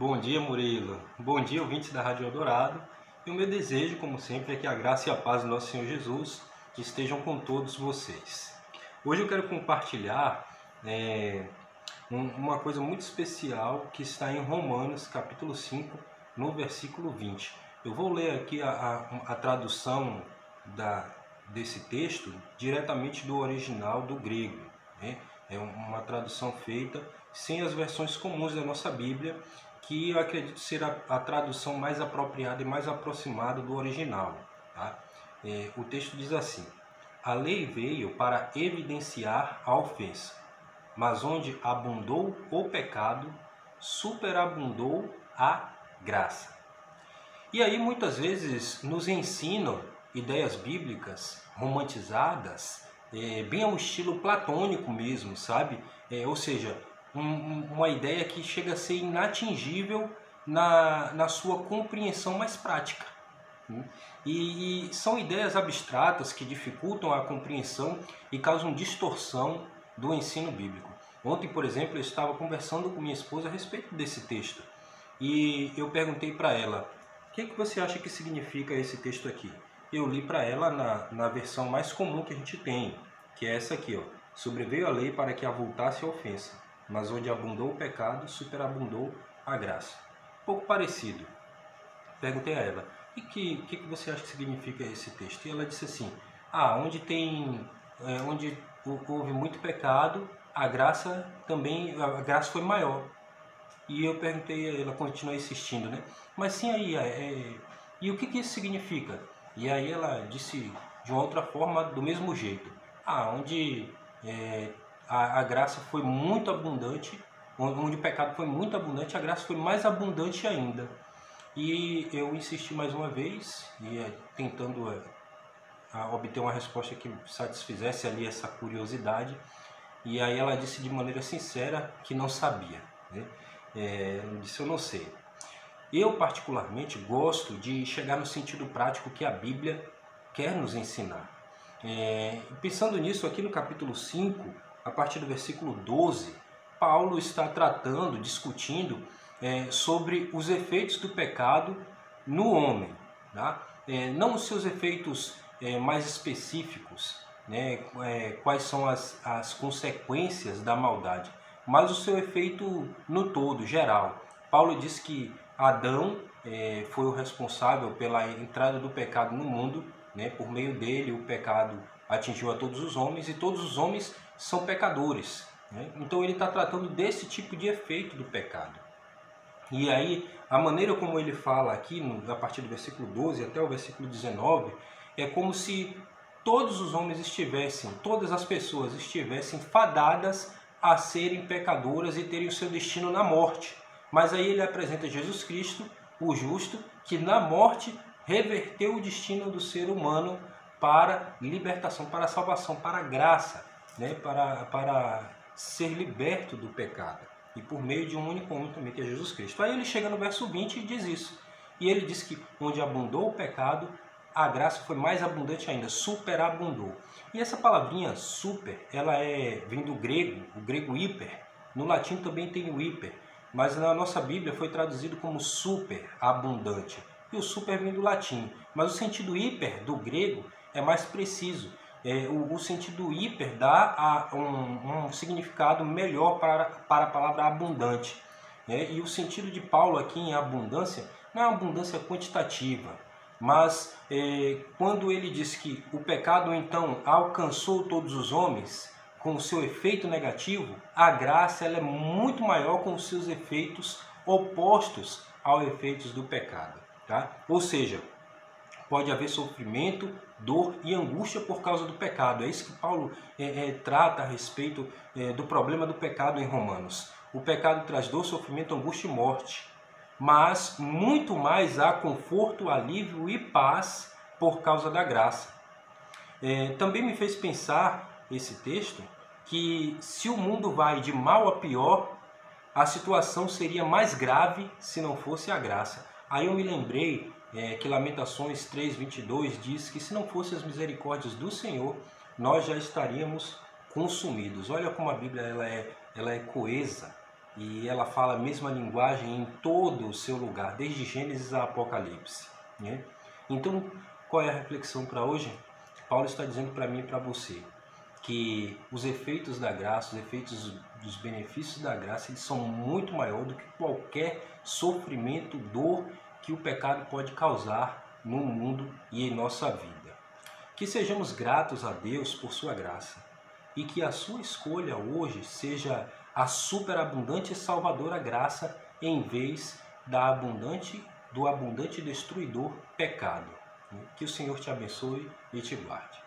Bom dia, Murilo. Bom dia, ouvintes da Rádio Eldorado. E o meu desejo, como sempre, é que a graça e a paz do nosso Senhor Jesus estejam com todos vocês. Hoje eu quero compartilhar uma coisa muito especial que está em Romanos, capítulo 5, no versículo 20. Eu vou ler aqui a tradução desse texto diretamente do original do grego, né? É uma tradução feita sem as versões comuns da nossa Bíblia, que eu acredito ser a tradução mais apropriada e mais aproximada do original. Tá? O texto diz assim: a lei veio para evidenciar a ofensa, mas onde abundou o pecado, superabundou a graça. E aí muitas vezes nos ensinam ideias bíblicas romantizadas, bem ao estilo platônico mesmo, sabe? Ou seja, uma ideia que chega a ser inatingível na sua compreensão mais prática. E são ideias abstratas que dificultam a compreensão e causam distorção do ensino bíblico. Ontem, por exemplo, eu estava conversando com minha esposa a respeito desse texto e eu perguntei para ela: o que você acha que significa esse texto aqui? Eu li para ela na versão mais comum que a gente tem, que é essa aqui, ó. Sobreveio a lei para que avultasse a ofensa, mas onde abundou o pecado, superabundou a graça. Um pouco parecido. Perguntei a ela: o que você acha que significa esse texto? E ela disse assim: onde houve muito pecado, a graça foi maior. E eu perguntei, ela continuou insistindo, né? Mas sim, e o que isso significa? E aí ela disse de uma outra forma, do mesmo jeito: onde a graça foi muito abundante, onde o pecado foi muito abundante, a graça foi mais abundante ainda. E eu insisti mais uma vez, tentando obter uma resposta que satisfizesse ali essa curiosidade. E aí ela disse de maneira sincera que não sabia, né? Disse: eu não sei. Eu particularmente gosto de chegar no sentido prático que a Bíblia quer nos ensinar. Pensando nisso, aqui no capítulo 5, a partir do versículo 12, Paulo está discutindo sobre os efeitos do pecado no homem, tá? Não os seus efeitos mais específicos, né? Quais são as consequências da maldade, mas o seu efeito no todo, geral. Paulo diz que Adão foi o responsável pela entrada do pecado no mundo, né? Por meio dele o pecado atingiu a todos os homens e todos os homens são pecadores, né? Então ele está tratando desse tipo de efeito do pecado. E aí a maneira como ele fala aqui, a partir do versículo 12 até o versículo 19, é como se todos os homens todas as pessoas estivessem fadadas a serem pecadoras e terem o seu destino na morte. Mas aí ele apresenta Jesus Cristo, o justo, que na morte reverteu o destino do ser humano para libertação, para salvação, para a graça, né? para ser liberto do pecado. E por meio de um único homem também, que é Jesus Cristo. Aí ele chega no verso 20 e diz isso. E ele diz que onde abundou o pecado, a graça foi mais abundante ainda, superabundou. E essa palavrinha super, ela vem do grego, o grego hiper. No latim também tem o hiper, mas na nossa Bíblia foi traduzido como superabundante. E o super vem do latim, mas o sentido hiper do grego é mais preciso. O sentido hiper dá um significado melhor para a palavra abundante. E o sentido de Paulo aqui em abundância não é uma abundância quantitativa, mas quando ele diz que o pecado então alcançou todos os homens com o seu efeito negativo, a graça ela é muito maior com os seus efeitos opostos aos efeitos do pecado. Tá? Ou seja, pode haver sofrimento, dor e angústia por causa do pecado. É isso que Paulo trata a respeito do problema do pecado em Romanos. O pecado traz dor, sofrimento, angústia e morte. Mas muito mais há conforto, alívio e paz por causa da graça. Também me fez pensar esse texto que se o mundo vai de mal a pior, a situação seria mais grave se não fosse a graça. Aí eu me lembrei que Lamentações 3:22 diz que se não fossem as misericórdias do Senhor, nós já estaríamos consumidos. Olha como a Bíblia ela é coesa, e ela fala a mesma linguagem em todo o seu lugar, desde Gênesis a Apocalipse, né? Então, qual é a reflexão para hoje? Paulo está dizendo para mim e para você que os efeitos da graça, os efeitos dos benefícios da graça, eles são muito maior do que qualquer sofrimento, dor que o pecado pode causar no mundo e em nossa vida. Que sejamos gratos a Deus por sua graça e que a sua escolha hoje seja a superabundante e salvadora graça em vez do abundante e destruidor pecado. Que o Senhor te abençoe e te guarde.